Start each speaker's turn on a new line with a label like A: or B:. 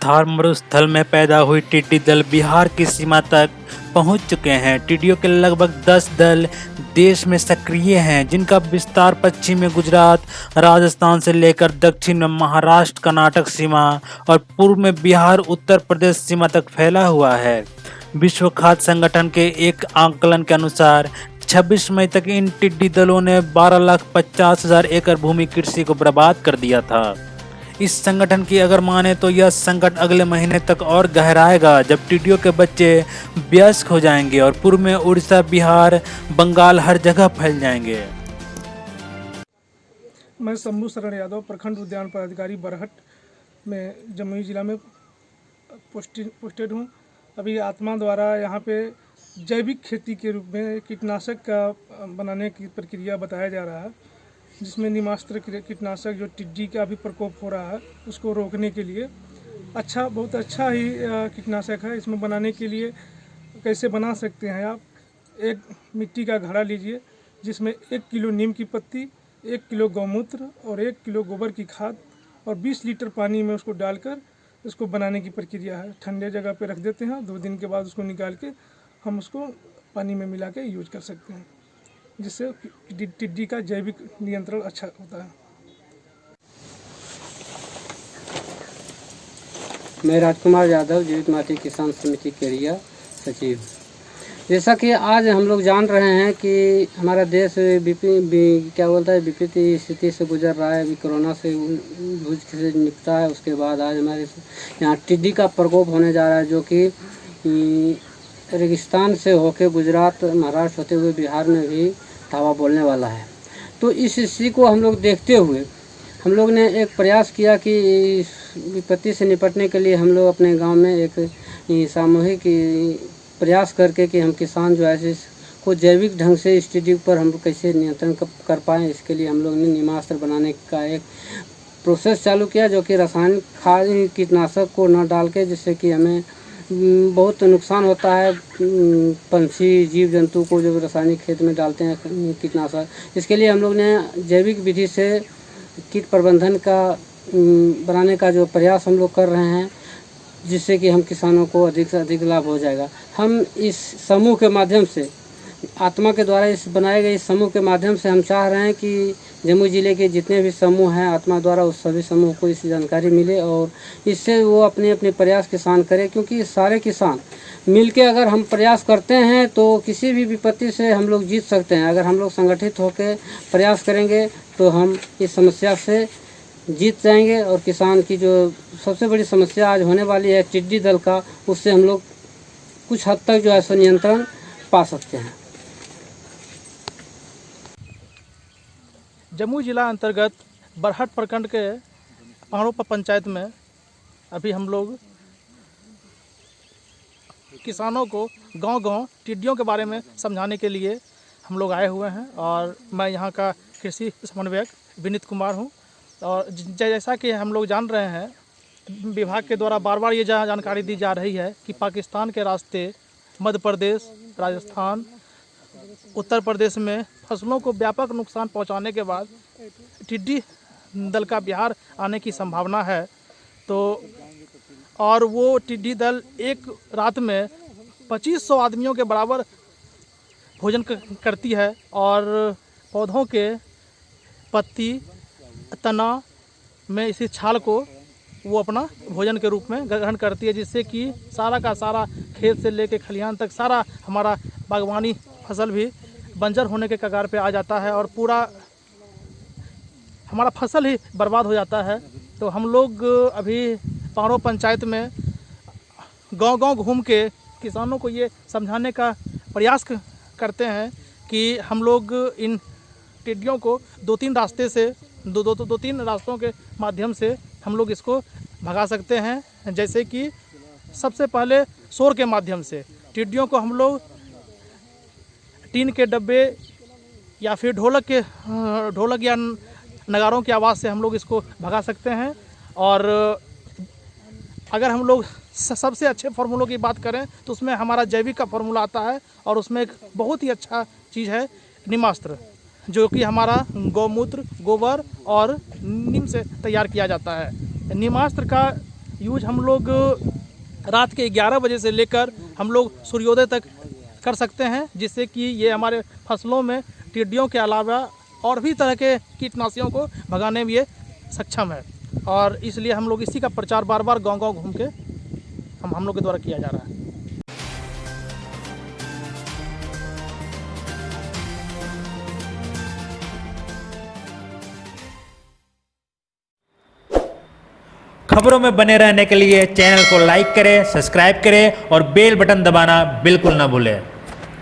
A: थार मरुस्थल में पैदा हुई टिड्डी दल बिहार की सीमा तक पहुंच चुके हैं। टिड्डियों के लगभग 10 दल देश में सक्रिय हैं, जिनका विस्तार पश्चिम में गुजरात, राजस्थान से लेकर दक्षिण में महाराष्ट्र, कर्नाटक सीमा और पूर्व में बिहार, उत्तर प्रदेश सीमा तक फैला हुआ है। विश्व खाद्य संगठन के एक आंकलन के अनुसार 26 मई तक इन टिड्डी दलों ने 12,50,000 एकड़ भूमि कृषि को बर्बाद कर दिया था। इस संगठन की अगर माने तो यह संकट अगले महीने तक और गहराएगा, जब टिड्डियों के बच्चे वयस्क हो जाएंगे और पूर्व में उड़ीसा, बिहार, बंगाल हर जगह फैल जाएंगे।
B: मैं शंभू शरण यादव, प्रखंड उद्यान पदाधिकारी बरहट में जमुई जिला में पोस्टेड हूँ। अभी आत्मा द्वारा यहाँ पे जैविक खेती के रूप में कीटनाशक का बनाने की प्रक्रिया बताया जा रहा है, जिसमें निमास्त्र कीटनाशक जो टिड्डी का भी प्रकोप हो रहा है उसको रोकने के लिए बहुत अच्छा ही कीटनाशक है। इसमें बनाने के लिए कैसे बना सकते हैं आप, एक मिट्टी का घड़ा लीजिए जिसमें 1 किलो नीम की पत्ती, 1 किलो गौमूत्र और 1 किलो गोबर की खाद और 20 लीटर पानी में उसको डालकर उसको बनाने की प्रक्रिया है। ठंडे जगह पे रख देते हैं, 2 दिन के बाद उसको निकाल के हम उसको पानी में मिला के यूज कर सकते हैं, जिससे टिड्डी का जैविक नियंत्रण अच्छा होता है।
C: मैं राजकुमार यादव, जीवित माटी किसान समिति केरिया सचिव। जैसा कि आज हम लोग जान रहे हैं कि हमारा देश विपत्ति स्थिति से गुजर रहा है। अभी कोरोना से जूझ से निपटा है, उसके बाद आज हमारे यहाँ टिड्डी का प्रकोप होने जा रहा है, जो कि रेगिस्तान से होकर गुजरात, महाराष्ट्र होते हुए बिहार में भी धावा बोलने वाला है। तो इस स्थिति को हम लोग देखते हुए हम लोग ने एक प्रयास किया कि विपत्ति से निपटने के लिए हम लोग अपने गांव में एक सामूहिक प्रयास करके कि हम किसान जो है इसको जैविक ढंग से इस टिड्डी पर हम लोग कैसे नियंत्रण कर पाएँ, इसके लिए हम लोग ने निमास्त्र बनाने का एक प्रोसेस चालू किया, जो कि रासायनिक खाद कीटनाशक को न डाल के, जिससे कि हमें बहुत नुकसान होता है पंछी, जीव जंतु को जो रासायनिक खेत में डालते हैं कीटनाशक। इसके लिए हम लोग ने जैविक विधि से कीट प्रबंधन का बनाने का जो प्रयास हम लोग कर रहे हैं, जिससे कि हम किसानों को अधिक से अधिक लाभ हो जाएगा। हम इस समूह के माध्यम से, आत्मा के द्वारा इस बनाए गए इस समूह के माध्यम से हम चाह रहे हैं कि जमुई ज़िले के जितने भी समूह हैं आत्मा द्वारा, उस सभी समूह को इस जानकारी मिले और इससे वो अपने अपने प्रयास किसान करें, क्योंकि सारे किसान मिलके अगर हम प्रयास करते हैं तो किसी भी विपत्ति से हम लोग जीत सकते हैं। अगर हम लोग संगठित होकर प्रयास करेंगे तो हम इस समस्या से जीत जाएंगे और किसान की जो सबसे बड़ी समस्या आज होने वाली है टिड्डी दल का, उससे हम लोग कुछ हद तक जो है सो नियंत्रण पा सकते हैं।
D: जमुई जिला अंतर्गत बरहट प्रखंड के पहाड़ों पर पंचायत में अभी हम लोग किसानों को गांव-गांव टिड्डियों के बारे में समझाने के लिए हम लोग आए हुए हैं और मैं यहाँ का कृषि समन्वयक विनीत कुमार हूँ। और जैसा कि हम लोग जान रहे हैं, विभाग के द्वारा बार बार ये जानकारी दी जा रही है कि पाकिस्तान के रास्ते मध्य प्रदेश, राजस्थान, उत्तर प्रदेश में फसलों को व्यापक नुकसान पहुंचाने के बाद टिड्डी दल का बिहार आने की संभावना है। तो और वो टिड्डी दल एक रात में 2500 आदमियों के बराबर भोजन करती है और पौधों के पत्ती, तना में इसी छाल को वो अपना भोजन के रूप में ग्रहण करती है, जिससे कि सारा का सारा खेत से लेके खलिहान तक सारा हमारा बागवानी फसल भी बंजर होने के कगार पे आ जाता है और पूरा हमारा फसल ही बर्बाद हो जाता है। तो हम लोग अभी पहाड़ों पंचायत में गांव-गांव घूम के किसानों को ये समझाने का प्रयास करते हैं कि हम लोग इन टिड्डियों को 2-3 रास्ते से दो तीन रास्तों के माध्यम से हम लोग इसको भगा सकते हैं। जैसे कि सबसे पहले शोर के माध्यम से टिड्डियों को हम लोग टीन के डब्बे या फिर ढोलक या नगारों की आवाज़ से हम लोग इसको भगा सकते हैं। और अगर हम लोग सबसे अच्छे फार्मूलों की बात करें तो उसमें हमारा जैविक का फार्मूला आता है और उसमें एक बहुत ही अच्छा चीज़ है निमास्त्र, जो कि हमारा गौमूत्र, गोबर और नीम से तैयार किया जाता है। निमास्त्र का यूज हम लोग रात के 11 बजे से लेकर हम लोग सूर्योदय तक कर सकते हैं, जिससे कि ये हमारे फसलों में टिड्डियों के अलावा और भी तरह के कीटनाशियों को भगाने में ये सक्षम है। और इसलिए हम लोग इसी का प्रचार बार बार गांव-गांव घूम के हम लोग के द्वारा किया जा रहा है।
A: खबरों में बने रहने के लिए चैनल को लाइक करें, सब्सक्राइब करें और बेल बटन दबाना बिल्कुल ना भूलें।